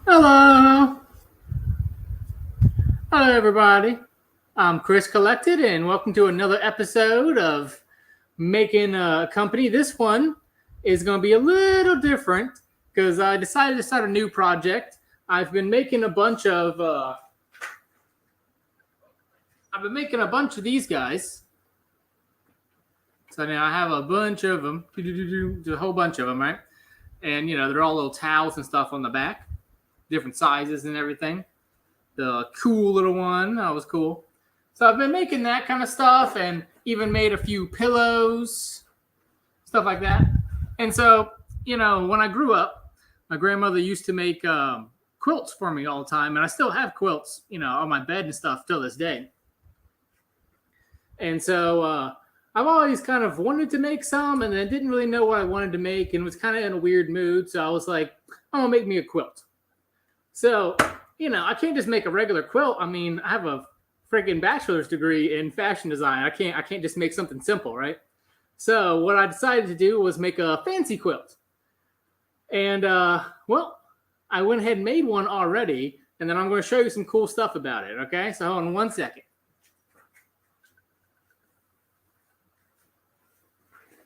Hello. Hello, everybody. I'm Chris Collected, and welcome to another episode of Making a Company. This one is going to be a little different because I decided to start a new project. I've been making a bunch of these guys. So now I have a bunch of them, a whole bunch of them, right? And they're all little towels and stuff on the back, different sizes and everything. The cool little one, that was cool. So I've been making that kind of stuff and even made a few pillows, stuff like that. And so, when I grew up, my grandmother used to make quilts for me all the time. And I still have quilts, on my bed and stuff till this day. And so I've always kind of wanted to make some and then didn't really know what I wanted to make and was kind of in a weird mood. So I was like, I'm going to make me a quilt. So, I can't just make a regular quilt. I mean, I have a freaking bachelor's degree in fashion design. I can't just make something simple, right? So what I decided to do was make a fancy quilt. And well, I went ahead and made one already, and then I'm going to show you some cool stuff about it. Okay, so hold on one second.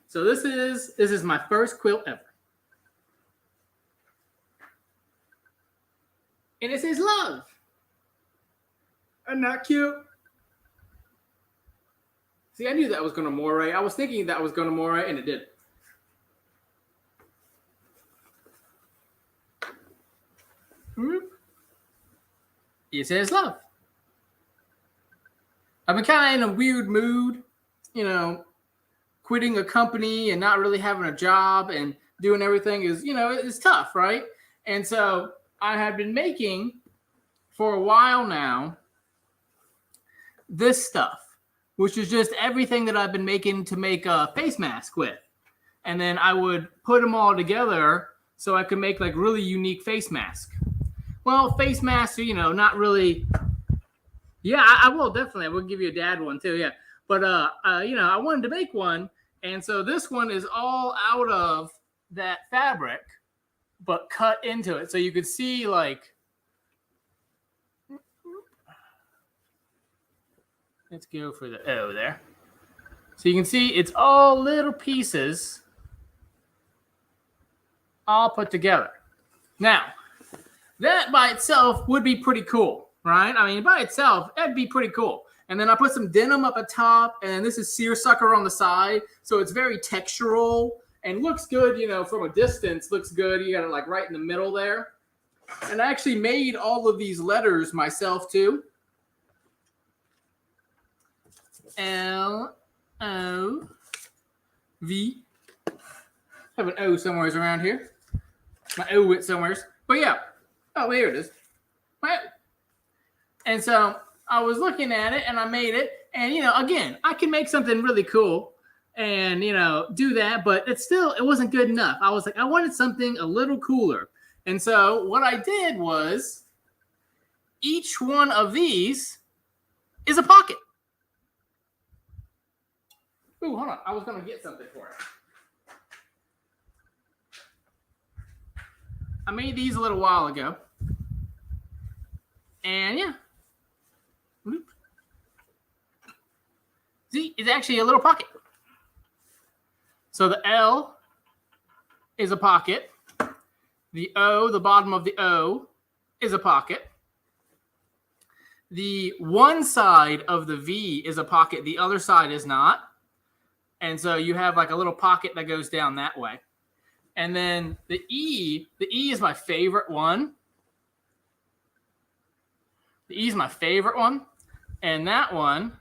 So this is my first quilt ever. And it says love. Isn't that cute? See, I knew that was going to moire. I was thinking that was going to moire, and it did. It says love. I've been kind of in a weird mood, quitting a company and not really having a job and doing everything is, it's tough, right? And so I have been making for a while now this stuff, which is just everything that I've been making to make a face mask with. And then I would put them all together so I could make like really unique face mask. Well, face masks are, not really. Yeah, I will definitely. I will give you a dad one too. Yeah. But, I wanted to make one. And so this one is all out of that fabric, but cut into it. So you could see like, let's go for the O there. So you can see it's all little pieces all put together. Now, that by itself would be pretty cool, right? I mean, by itself, that'd be pretty cool. And then I put some denim up at top, and this is seersucker on the side. So it's very textural and looks good, from a distance, looks good. You got it like right in the middle there. And I actually made all of these letters myself too. L-O-V. I have an O somewhere around here. My O went somewhere. But yeah. Oh, here it is. Right. And so I was looking at it and I made it. And, again, I can make something really cool and, do that. But it wasn't good enough. I was like, I wanted something a little cooler. And so what I did was each one of these is a pocket. Ooh, hold on. I was going to get something for it. I made these a little while ago. And yeah. See, it's actually a little pocket. So the L is a pocket. The O, the bottom of the O, is a pocket. The one side of the V is a pocket. The other side is not. And so you have like a little pocket that goes down that way. And then the E is my favorite one. The E is my favorite one. And that one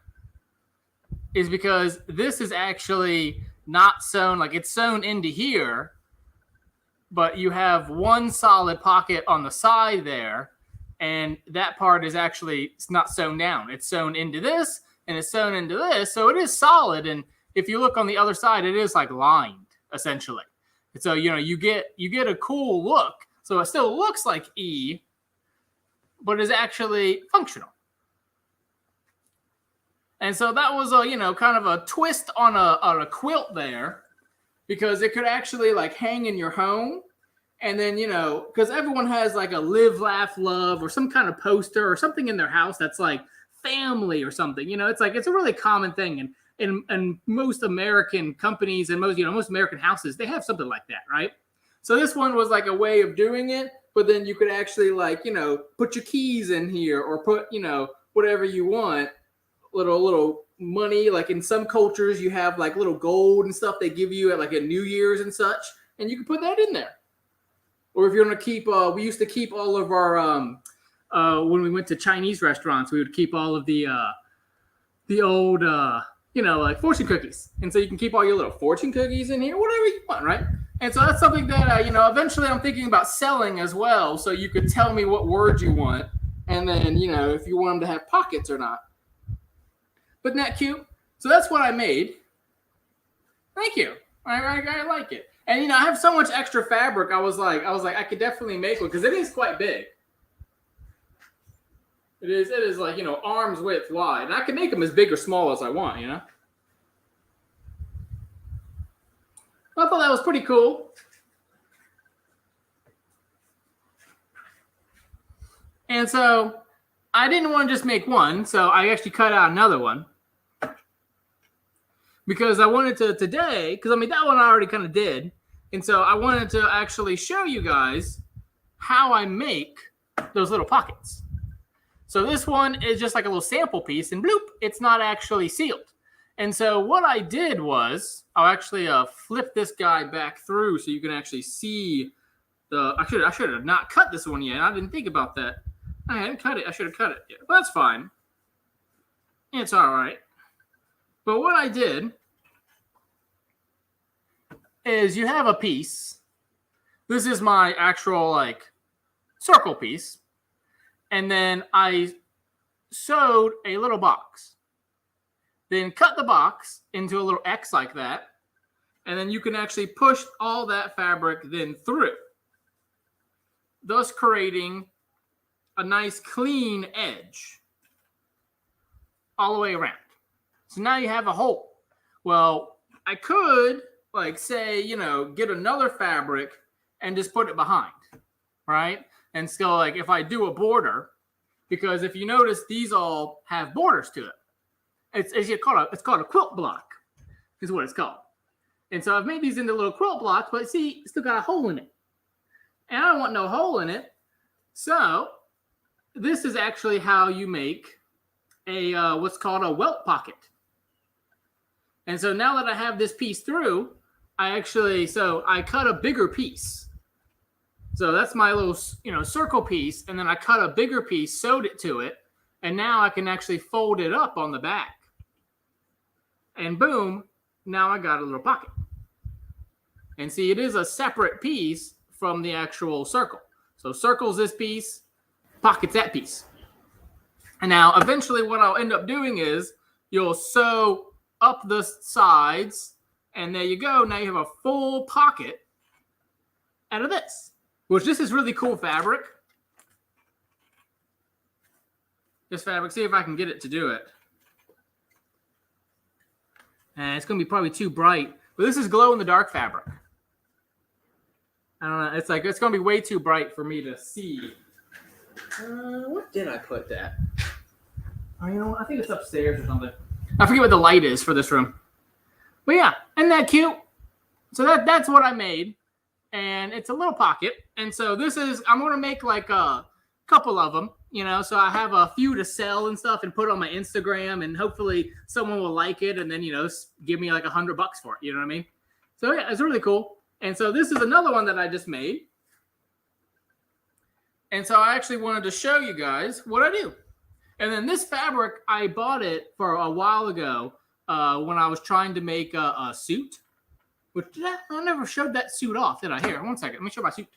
is because this is actually not sewn, like it's sewn into here, but you have one solid pocket on the side there, and that part is actually, it's not sewn down. It's sewn into this, and it's sewn into this, so it is solid, and if you look on the other side, it is like lined, essentially. And so, you get a cool look, so it still looks like E, but is actually functional. And so that was a, kind of a twist on a quilt there, because it could actually like hang in your home And then, you know, because everyone has like a live, laugh, love or some kind of poster or something in their house that's like family or something. You know, it's like it's a really common thing. And in most American companies and most American houses, they have something like that, right? So this one was like a way of doing it, but then you could actually like, you know, put your keys in here or put, you know, whatever you want, little money. Like in some cultures, you have like little gold and stuff they give you at like a New Year's and such, and you can put that in there. Or if you're going to keep, we used to keep all of our, when we went to Chinese restaurants, we would keep all of the old, you know, like fortune cookies. And so you can keep all your little fortune cookies in here, whatever you want, right? And so that's something that, you know, eventually I'm thinking about selling as well. So you could tell me what words you want. And then, you know, if you want them to have pockets or not. But isn't that cute? So that's what I made. Thank you. I like it. And, you know, I have so much extra fabric. I was like, I could definitely make one because it is quite big. It is like, you know, arm's width wide. And I can make them as big or small as I want, you know. I thought that was pretty cool. And so I didn't want to just make one. So I actually cut out another one. Because I wanted to today, because I mean, that one I already kind of did. And so I wanted to actually show you guys how I make those little pockets. So this one is just like a little sample piece, and bloop, it's not actually sealed. And so what I did was, I'll actually flip this guy back through so you can actually see the, I should have not cut this one yet. I didn't think about that. I hadn't cut it. I should have cut it yet. But that's fine. It's all right. But what I did is you have a piece. This is my actual like circle piece. And then I sewed a little box. Then cut the box into a little X like that. And then you can actually push all that fabric then through, thus creating a nice clean edge all the way around. So now you have a hole. Well, I could like say, you know, get another fabric and just put it behind, right? And still like if I do a border, because if you notice, these all have borders to it. It's called a quilt block, is what it's called. And so I've made these into little quilt blocks, but see, it's still got a hole in it. And I don't want no hole in it. So this is actually how you make a what's called a welt pocket. And so now that I have this piece through, I cut a bigger piece. So that's my little, you know, circle piece. And then I cut a bigger piece, sewed it to it. And now I can actually fold it up on the back. And boom, now I got a little pocket. And see, it is a separate piece from the actual circle. So circle's this piece, pocket's that piece. And now eventually what I'll end up doing is you'll sew up the sides, and there you go. Now you have a full pocket out of this, which this is really cool fabric. This fabric, see if I can get it to do it. And it's going to be probably too bright, but this is glow-in-the-dark fabric. I don't know. It's going to be way too bright for me to see. What did I put that? Oh, you know what? I think it's upstairs or something. I forget what the light is for this room. But yeah, isn't that cute? So that's what I made. And it's a little pocket. And so I'm going to make like a couple of them, you know, so I have a few to sell and stuff and put on my Instagram, and hopefully someone will like it and then, you know, give me like $100 for it. You know what I mean? So yeah, it's really cool. And so this is another one that I just made. And so I actually wanted to show you guys what I do. And then this fabric, I bought it for a while ago when I was trying to make a suit. Which I never showed that suit off, did I? Here, one second. Let me show my suit.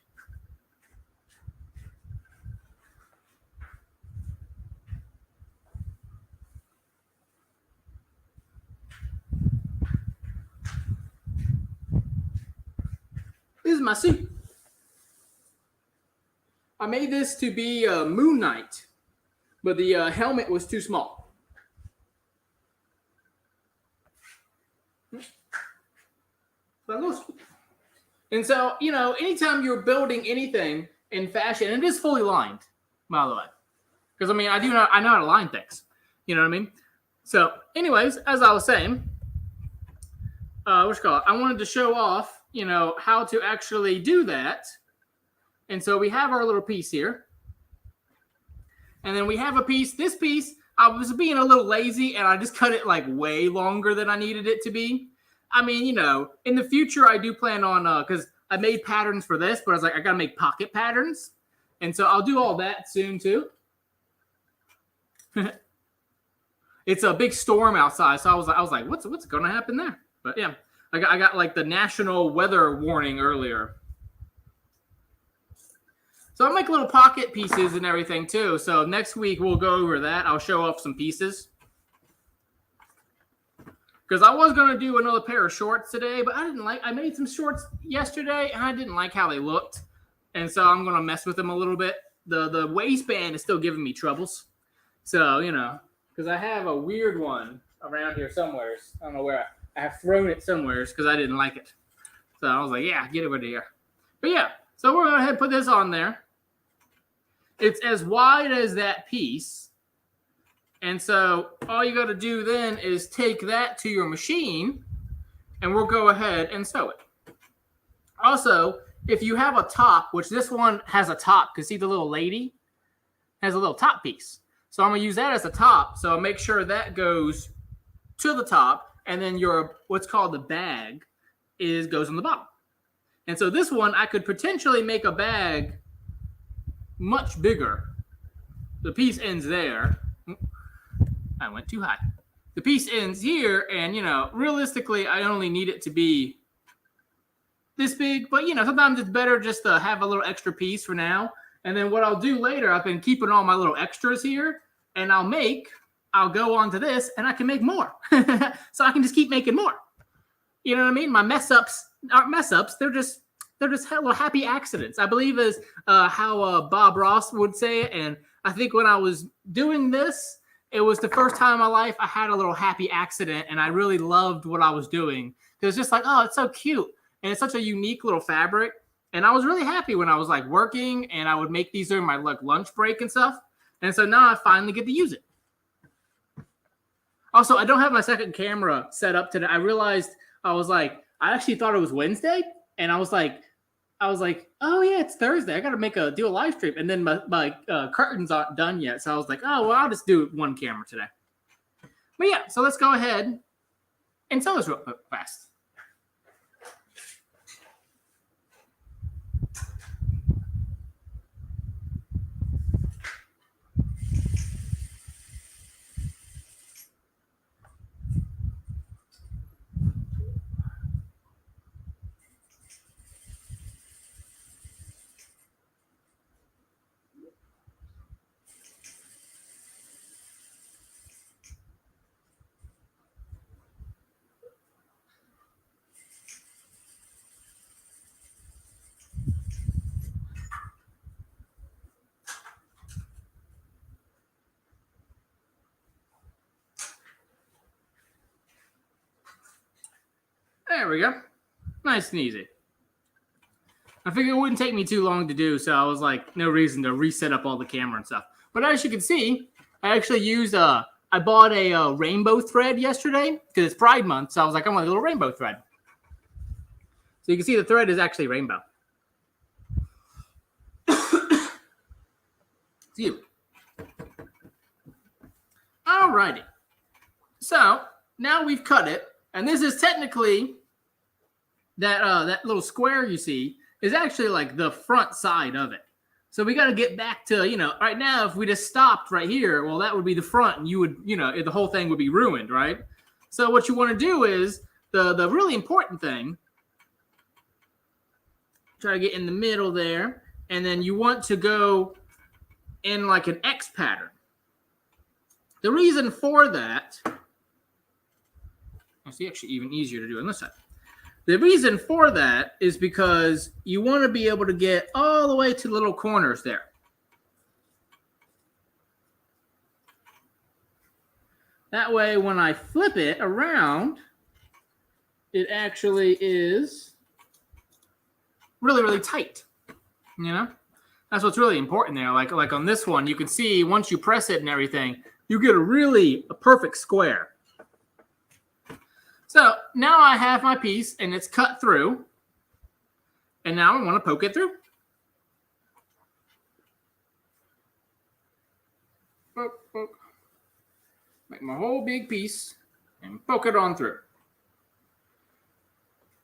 This is my suit. I made this to be Moon Knight, but the helmet was too small. And so, you know, anytime you're building anything in fashion, and it is fully lined, by the way. Because, I mean, I know how to line things. You know what I mean? So, anyways, as I was saying, I wanted to show off, you know, how to actually do that. And so we have our little piece here. And then we have a piece. This piece, I was being a little lazy, and I just cut it like way longer than I needed it to be. I mean, you know, in the future, I do plan on, because I made patterns for this, but I was like, I got to make pocket patterns. And so I'll do all that soon, too. It's a big storm outside, so I was like, what's going to happen there? But yeah, I got like the national weather warning earlier. So I'll make little pocket pieces and everything too. So next week we'll go over that. I'll show off some pieces. Because I was going to do another pair of shorts today, but I made some shorts yesterday and I didn't like how they looked. And so I'm going to mess with them a little bit. The waistband is still giving me troubles. So, you know, because I have a weird one around here somewhere. I don't know where. I have thrown it somewhere because I didn't like it. So I was like, yeah, get it over here. But yeah, so we're going to go ahead and put this on there. It's as wide as that piece. And so all you got to do then is take that to your machine and we'll go ahead and sew it. Also, if you have a top, which this one has a top, because see the little lady has a little top piece. So I'm going to use that as a top. So I'll make sure that goes to the top. And then your what's called the bag goes on the bottom. And so this one, I could potentially make a bag much bigger. The piece ends there. I went too high. The piece ends here, and, you know, realistically, I only need it to be this big. But, you know, sometimes it's better just to have a little extra piece for now. And then what I'll do later, I've been keeping all my little extras here, and I'll go on to this, and I can make more. So I can just keep making more. You know what I mean? My mess ups aren't mess ups. They're just little happy accidents. I believe is how Bob Ross would say it. And I think when I was doing this, it was the first time in my life I had a little happy accident, and I really loved what I was doing. It was just like, oh, it's so cute, and it's such a unique little fabric. And I was really happy when I was like working, and I would make these during my like lunch break and stuff. And so now I finally get to use it. Also, I don't have my second camera set up today. I realized I actually thought it was Wednesday, and I was like, oh yeah, it's Thursday. I got to do a live stream, and then my curtains aren't done yet. So I was like, oh well, I'll just do one camera today. But yeah, so let's go ahead and sew this real fast. There we go. Nice and easy. I figured it wouldn't take me too long to do, so I was like, no reason to reset up all the camera and stuff. But as you can see, I actually used I bought a rainbow thread yesterday because it's Pride Month, so I was like, I want a little rainbow thread. So you can see the thread is actually rainbow. Excuse me. Alrighty. So now we've cut it, and this is technically that little square you see is actually like the front side of it. So we got to get back to, you know, right now, if we just stopped right here, well, that would be the front, and you would, you know, the whole thing would be ruined, right? So what you want to do is the really important thing, try to get in the middle there, and then you want to go in like an X pattern. The reason for that, it's actually even easier to do on this side. The reason for that is because you want to be able to get all the way to the little corners there. That way, when I flip it around, it actually is really, really tight. You know, that's what's really important there. Like on this one, you can see once you press it and everything, you get a perfect square. So now I have my piece and it's cut through. And now I want to poke it through. Poke, poke. Make my whole big piece and poke it on through.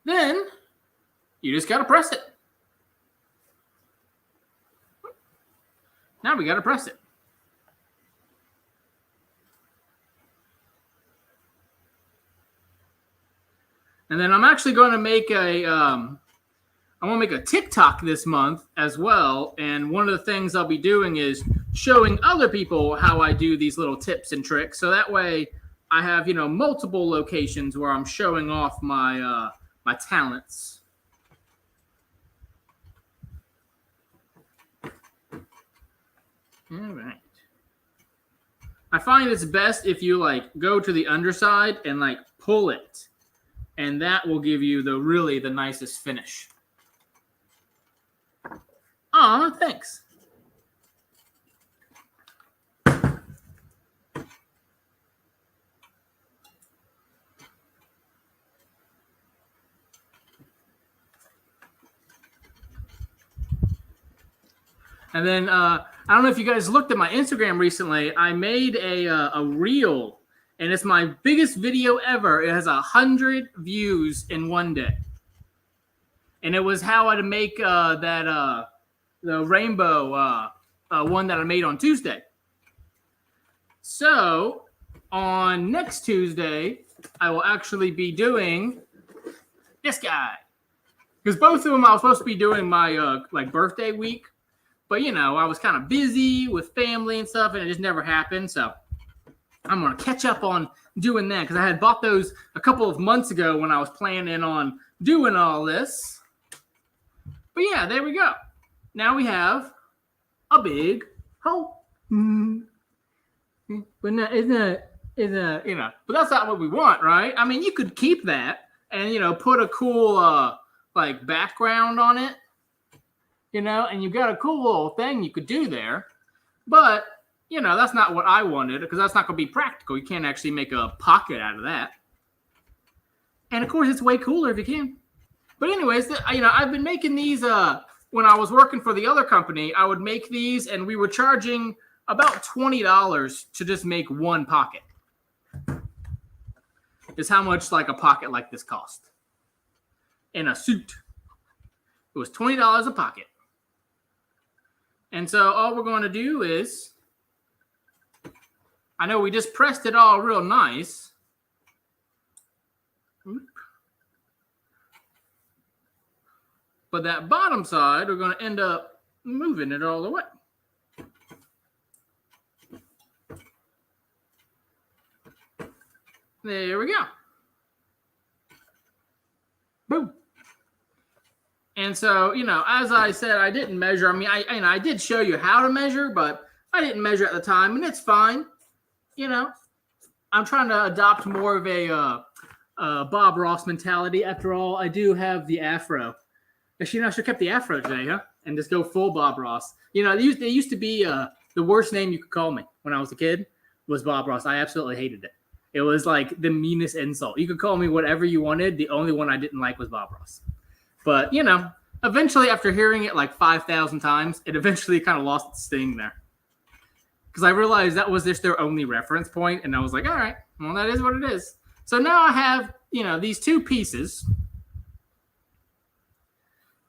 Then you just got to press it. Now we got to press it. And then I'm actually going to make I want to make a TikTok this month as well. And one of the things I'll be doing is showing other people how I do these little tips and tricks. So that way I have, multiple locations where I'm showing off my my talents. All right. I find it's best if you go to the underside and pull it. And that will give you the nicest finish. Aw, thanks. And then I don't know if you guys looked at my Instagram recently. I made a reel, and it's my biggest video ever. It has 100 views in one day, and it was how to make the rainbow one that I made on Tuesday. So on next Tuesday, I will actually be doing this guy, because both of them I was supposed to be doing my birthday week. But, I was kind of busy with family and stuff, and it just never happened. So I'm going to catch up on doing that, because I had bought those a couple of months ago when I was planning on doing all this. But, yeah, there we go. Now we have a big hole. But no, but that's not what we want, right? I mean, you could keep that and, put a cool, background on it. And you got a cool little thing you could do there. But, that's not what I wanted, because that's not going to be practical. You can't actually make a pocket out of that. And, of course, it's way cooler if you can. But anyways, I've been making these when I was working for the other company. I would make these, and we were charging about $20 to just make one pocket. Is how much a pocket like this cost. In a suit. It was $20 a pocket. And so all we're going to do is, I know we just pressed it all real nice. But that bottom side, we're going to end up moving it all the way. There we go. Boom. And so, as I said, I didn't measure. I mean, I did show you how to measure, but I didn't measure at the time, and it's fine. I'm trying to adopt more of a Bob Ross mentality. After all, I do have the afro. I should have kept the afro today, huh? And just go full Bob Ross. They used to be the worst name you could call me when I was a kid was Bob Ross. I absolutely hated it. It was like the meanest insult. You could call me whatever you wanted. The only one I didn't like was Bob Ross. But, eventually after hearing it 5,000 times, it eventually kind of lost its sting there. Because I realized that was just their only reference point, and I was like, all right, well, that is what it is. So now I have, these two pieces.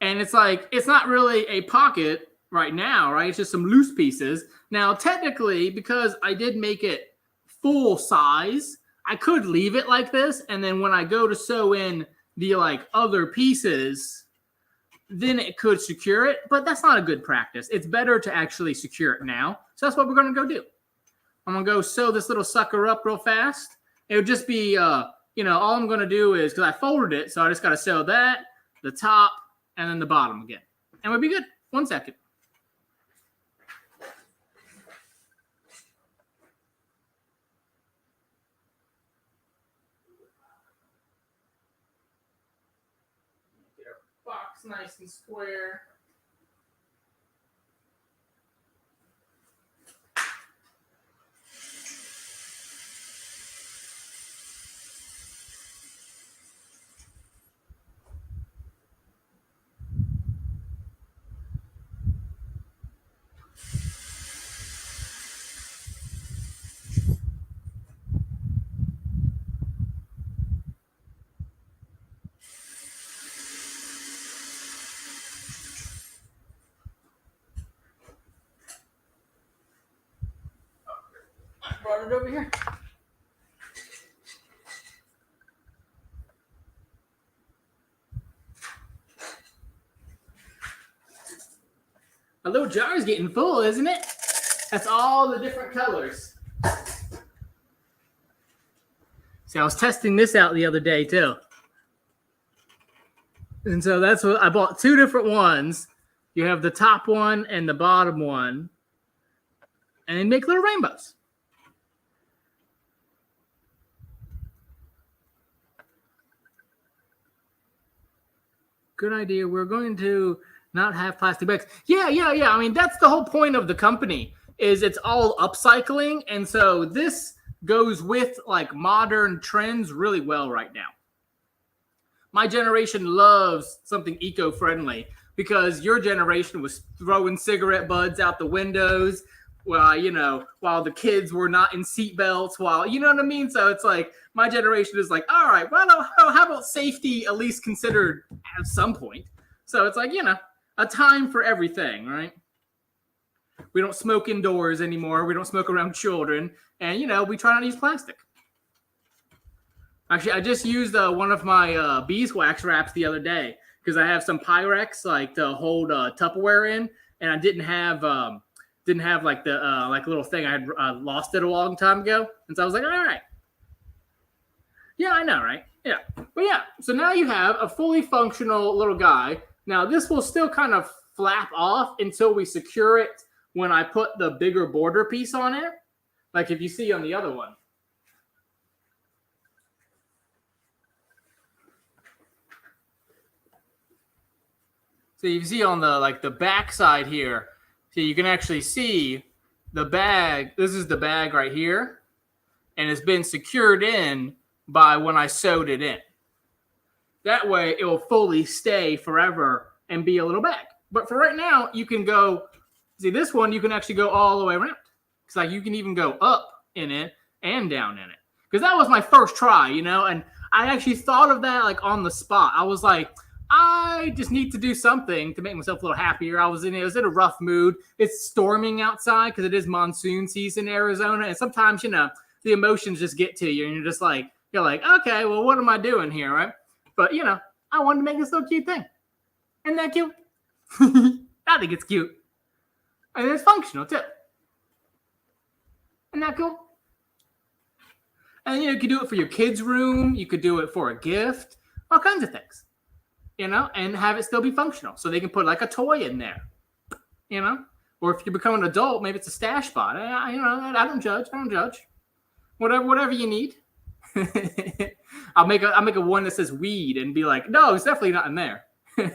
And it's it's not really a pocket right now, right? It's just some loose pieces. Now, technically, because I did make it full size, I could leave it like this, and then when I go to sew in the other pieces, then it could secure it, but that's not a good practice. It's better to actually secure it now. So that's what we're going to go do. I'm going to go sew this little sucker up real fast. It would just be, all I'm going to do is, because I folded it, so I just got to sew that, the top, and then the bottom again. And we'll be good. 1 second. Box nice and square. I brought it over here. My little jar is getting full, isn't it? That's all the different colors. See, I was testing this out the other day too. And so that's what I bought, 2 different ones. You have the top one and the bottom one. And they make little rainbows. Good idea. We're going to not have plastic bags. Yeah. I mean, that's the whole point of the company, is it's all upcycling. And so this goes with like modern trends really well right now. My generation loves something eco-friendly because your generation was throwing cigarette butts out the windows while the kids were not in seatbelts, you know what I mean? So it's like my generation is like, all right, well, how about safety at least considered at some point? So it's like, a time for everything, right? We don't smoke indoors anymore. We don't smoke around children. And, we try not to use plastic. Actually, I just used one of my beeswax wraps the other day because I have some Pyrex to hold Tupperware in, and I didn't have like the little thing. I had lost it a long time ago, and so I was like, all right, yeah, I know, right? Yeah, but yeah. So now you have a fully functional little guy. Now this will still kind of flap off until we secure it when I put the bigger border piece on it, like if you see on the other one. So you see on the back side here, so you can actually see the bag. This is the bag right here, and it's been secured in by when I sewed it in. That way it will fully stay forever and be a little bag. But for right now, you can go, see this one, you can actually go all the way around. It's you can even go up in it and down in it. Because that was my first try, and I actually thought of that on the spot. I was like, I just need to do something to make myself a little happier. I was in a rough mood. It's storming outside because it is monsoon season in Arizona. And sometimes, the emotions just get to you and you're just you're like, okay, well, what am I doing here, right? But, I wanted to make this little cute thing. Isn't that cute? I think it's cute. And it's functional, too. Isn't that cool? And, you could do it for your kids' room. You could do it for a gift. All kinds of things. And have it still be functional. So they can put a toy in there, Or if you become an adult, maybe it's a stash spot. I don't judge. Whatever you need. I'll make a one that says weed and be like, no, it's definitely not in there. But,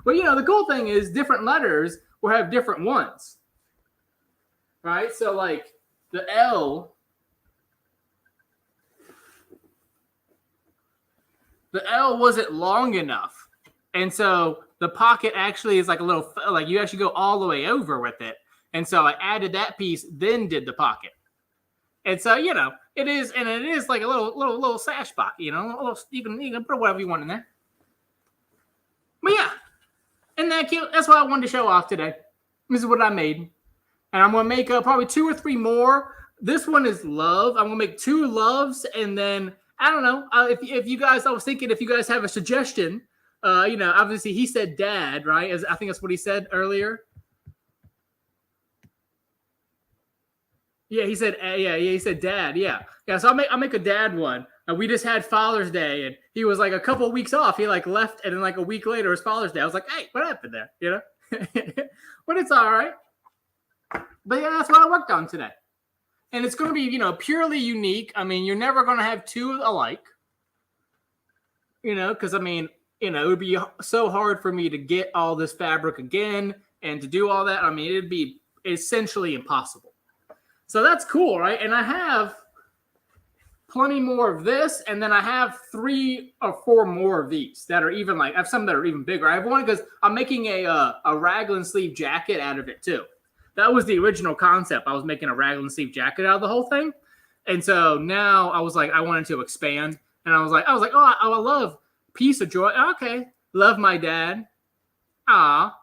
the cool thing is different letters will have different ones. Right? So, the L... The L wasn't long enough. And so the pocket actually is a little, you actually go all the way over with it. And so I added that piece, then did the pocket. And so, it is like a little sash spot, you can put whatever you want in there. But yeah, isn't that cute? That's what I wanted to show off today. This is what I made. And I'm going to make probably 2 or 3 more. This one is love. I'm going to make 2 loves, and then I don't know if you guys. I was thinking if you guys have a suggestion. Obviously he said dad, right? I think that's what he said earlier. Yeah, he said he said dad. Yeah. So I'll make a dad one. We just had Father's Day, and he was a couple of weeks off. He left, and then a week later was Father's Day. I was like, hey, what happened there? But it's all right. But yeah, that's what I worked on today. And it's going to be, purely unique. I mean, you're never going to have 2 alike. Because, you know, it would be so hard for me to get all this fabric again and to do all that. I mean, it'd be essentially impossible. So that's cool, right? And I have plenty more of this, and then I have 3 or 4 more of these that are even like, I have some that are even bigger. I have one because I'm making a raglan sleeve jacket out of it too. That was the original concept. I was making a raglan sleeve jacket out of the whole thing. And so now I was like, I wanted to expand, and I was like, oh, I love Piece of Joy. Okay. Love my dad. Ah.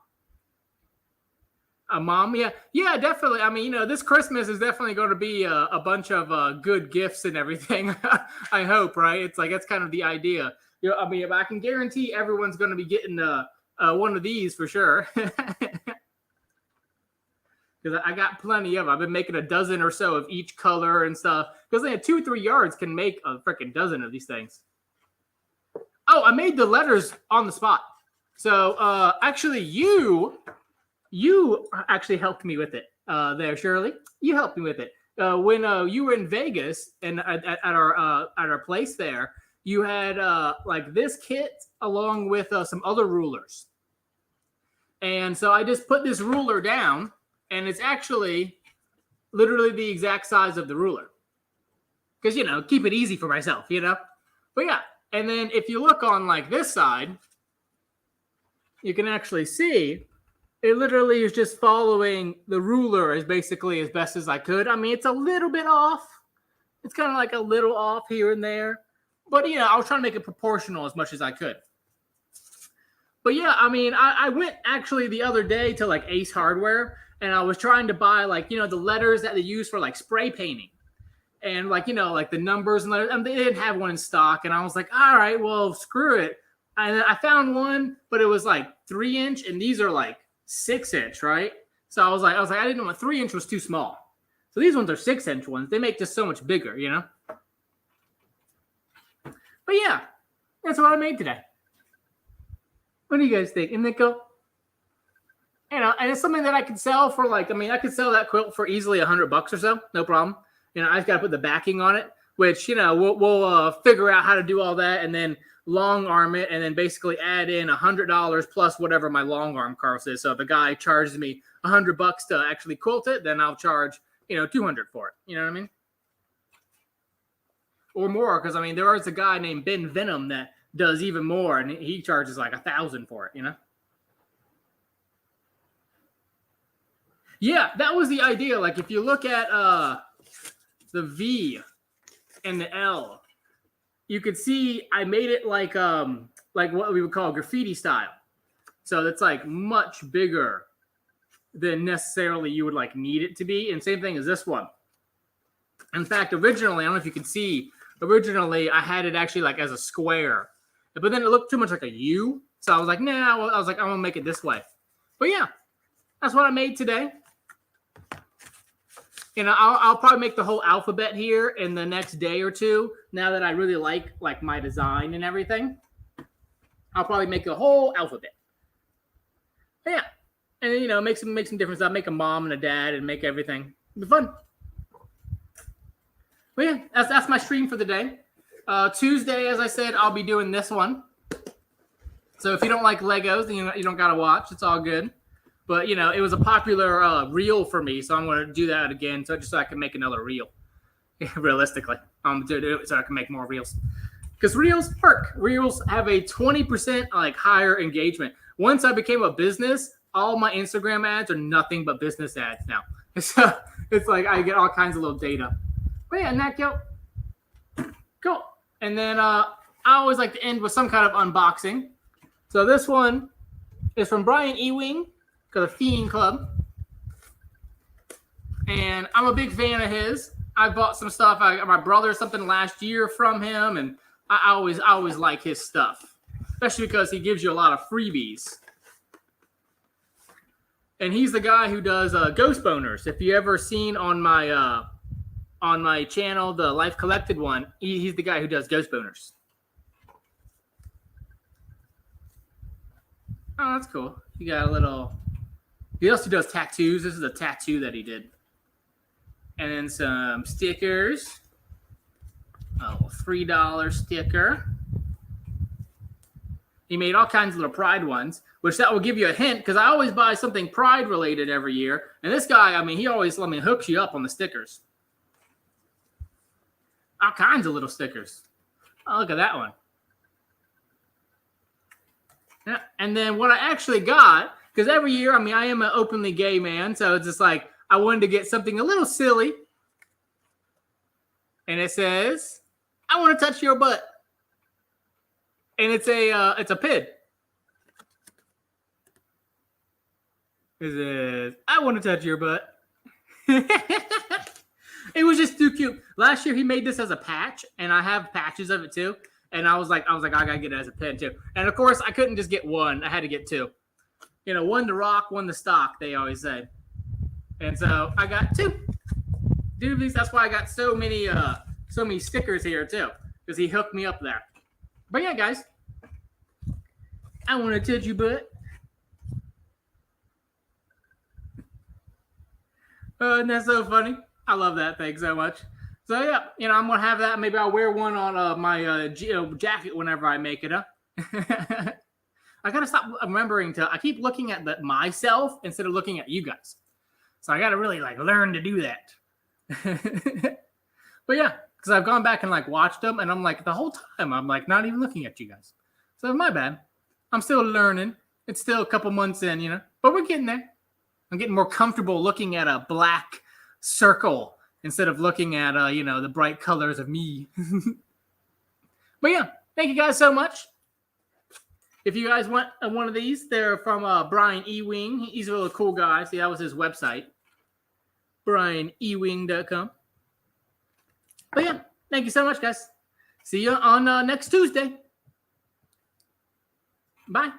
A mom, yeah, definitely. I mean, you know, this Christmas is definitely going to be a bunch of good gifts and everything. I hope, right? It's like that's kind of the idea. You know, I mean, I can guarantee everyone's going to be getting one of these for sure, because I got plenty of them. I've been making a dozen or so of each color and stuff. Because 2-3 yards can make a freaking dozen of these things. Oh, I made the letters on the spot. So actually, you actually helped me with it there, Shirley. You helped me with it when you were in Vegas and at our place there. You had like this kit along with some other rulers, and so I just put this ruler down, and it's actually literally the exact size of the ruler, because, you know, keep it easy for myself, you know. But yeah, and then if you look on like this side, you can actually see. It literally is just following the ruler as basically as best as I could. I mean, it's a little bit off. It's kind of like a little off here and there. But, you know, I was trying to make it proportional as much as I could. But, yeah, I mean, I went actually the other day to, like, Ace Hardware, and I was trying to buy, like, you know, the letters that they use for, like, spray painting. And, like, you know, like the numbers and letters. I mean, they didn't have one in stock. And I was like, all right, well, screw it. And I found one, but it was, like, 3-inch, and these are, like, 6-inch, right? So I was like, I didn't know, 3-inch was too small. So these ones are 6-inch ones. They make just so much bigger, you know? But yeah, that's what I made today. What do you guys think? Isn't that cool? You know, and it's something that I could sell for, like, I mean, I could sell that quilt for easily $100 or so. No problem. You know, I just got to put the backing on it, which, you know, we'll figure out how to do all that, and then long arm it, and then basically add in $100 plus whatever my long arm cost is. So if a guy charges me $100 to actually quilt it, then I'll charge, you know, $200 for it. You know what I mean? Or more, because I mean, there is a guy named Ben Venom that does even more, and he charges like $1,000 for it. You know? Yeah, that was the idea. Like if you look at the V and the L, you could see I made it like what we would call graffiti style. So that's like much bigger than necessarily you would like need it to be. And same thing as this one. In fact, originally, I don't know if you can see, originally I had it actually like as a square, but then it looked too much like a U. So I was like, nah, I was like, I'm gonna make it this way. But yeah, that's what I made today. You know, I'll probably make the whole alphabet here in the next day or two. Now that I really like my design and everything, I'll probably make the whole alphabet. But yeah, and you know, make some difference. I'll make a mom and a dad and make everything. It'll be fun. But yeah, that's my stream for the day. Tuesday, as I said, I'll be doing this one. So if you don't like Legos, then you don't gotta watch. It's all good. But, you know, it was a popular reel for me, so I'm going to do that again so I can make another reel. Realistically, I'm going to do it so I can make more reels. Because reels work. Reels have a 20% like higher engagement. Once I became a business, all my Instagram ads are nothing but business ads now. So it's like I get all kinds of little data. But yeah, Nat, cool. And then I always like to end with some kind of unboxing. So this one is from Brian Ewing. The Fiend Club, and I'm a big fan of his. I bought some stuff. I got my brother something last year from him, and I always like his stuff, especially because he gives you a lot of freebies. And he's the guy who does Ghost Boners. If you ever seen on my channel, the Life Collected one, he's the guy who does Ghost Boners. Oh, that's cool. You got a little. He also does tattoos. This is a tattoo that he did. And then some stickers. Oh, $3 sticker. He made all kinds of little Pride ones, which that will give you a hint because I always buy something Pride related every year. And this guy, I mean, he always hooks you up on the stickers. All kinds of little stickers. Oh, look at that one. Yeah, and then what I actually got, because every year, I mean, I am an openly gay man, so it's just like I wanted to get something a little silly. And it says, "I want to touch your butt." And it's a pid. It says, "I want to touch your butt." It was just too cute. Last year he made this as a patch, and I have patches of it too. And I was like, I gotta get it as a pen too. And of course, I couldn't just get one. I had to get two. You know, one to rock, one to stock. They always say. And so I got two. Dude, that's why I got so many stickers here too, because he hooked me up there. But yeah, guys, I want to touch your butt. And that's so funny. I love that thing so much. So yeah, you know, I'm gonna have that. Maybe I'll wear one on my jacket whenever I make it up. I gotta stop remembering to. I keep looking at myself instead of looking at you guys. So I gotta really learn to do that. But yeah, because I've gone back and watched them, and I'm the whole time I'm not even looking at you guys. So my bad. I'm still learning. It's still a couple months in, you know, but we're getting there. I'm getting more comfortable looking at a black circle instead of looking at, the bright colors of me. But yeah, thank you guys so much. If you guys want one of these, they're from Brian Ewing. He's a really cool guy. See, that was his website, brianewing.com. But yeah, thank you so much, guys. See you on next Tuesday. Bye.